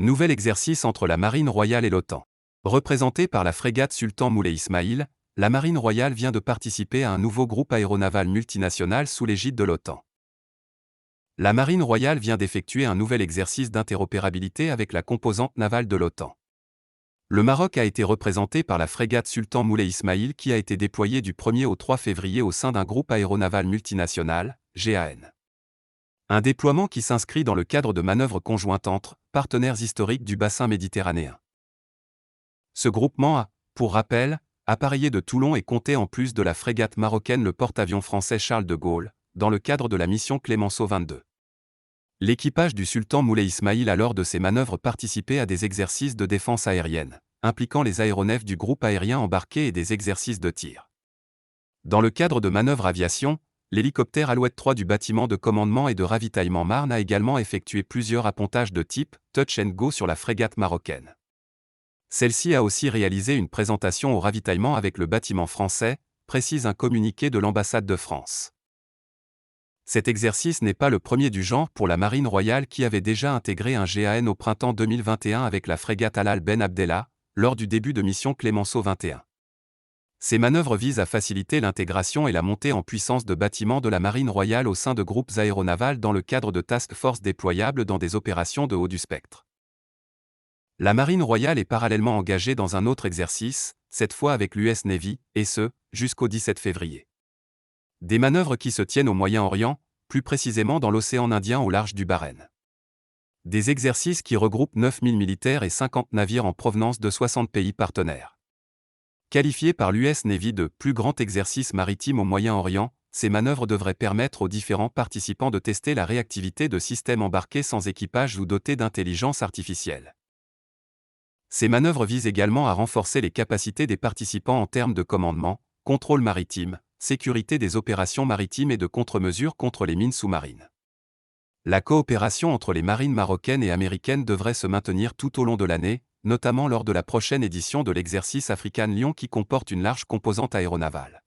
Nouvel exercice entre la Marine royale et l'OTAN. Représentée par la frégate Sultan Moulay Ismail, la Marine royale vient de participer à un nouveau groupe aéronaval multinational sous l'égide de l'OTAN. La Marine royale vient d'effectuer un nouvel exercice d'interopérabilité avec la composante navale de l'OTAN. Le Maroc a été représenté par la frégate Sultan Moulay Ismail qui a été déployée du 1er au 3 février au sein d'un groupe aéronaval multinational, GAN. Un déploiement qui s'inscrit dans le cadre de manœuvres conjointes entre partenaires historiques du bassin méditerranéen. Ce groupement a, pour rappel, appareillé de Toulon et comptait en plus de la frégate marocaine le porte-avions français Charles de Gaulle, dans le cadre de la mission Clémenceau 22. L'équipage du Sultan Moulay Ismail a lors de ces manœuvres participé à des exercices de défense aérienne, impliquant les aéronefs du groupe aérien embarqué et des exercices de tir. Dans le cadre de manœuvres aviation, l'hélicoptère Alouette 3 du bâtiment de commandement et de ravitaillement Marne a également effectué plusieurs appontages de type Touch and Go sur la frégate marocaine. Celle-ci a aussi réalisé une présentation au ravitaillement avec le bâtiment français, précise un communiqué de l'ambassade de France. Cet exercice n'est pas le premier du genre pour la Marine royale qui avait déjà intégré un GAN au printemps 2021 avec la frégate Alal Ben Abdellah, lors du début de mission Clémenceau 21. Ces manœuvres visent à faciliter l'intégration et la montée en puissance de bâtiments de la Marine royale au sein de groupes aéronavals dans le cadre de task force déployables dans des opérations de haut du spectre. La Marine royale est parallèlement engagée dans un autre exercice, cette fois avec l'US Navy, et ce, jusqu'au 17 février. Des manœuvres qui se tiennent au Moyen-Orient, plus précisément dans l'océan Indien au large du Bahreïn. Des exercices qui regroupent 9000 militaires et 50 navires en provenance de 60 pays partenaires. Qualifiés par l'US Navy de plus grand exercice maritime au Moyen-Orient, ces manœuvres devraient permettre aux différents participants de tester la réactivité de systèmes embarqués sans équipage ou dotés d'intelligence artificielle. Ces manœuvres visent également à renforcer les capacités des participants en termes de commandement, contrôle maritime, sécurité des opérations maritimes et de contre-mesures contre les mines sous-marines. La coopération entre les marines marocaines et américaines devrait se maintenir tout au long de l'année, notamment lors de la prochaine édition de l'exercice African Lion qui comporte une large composante aéronavale.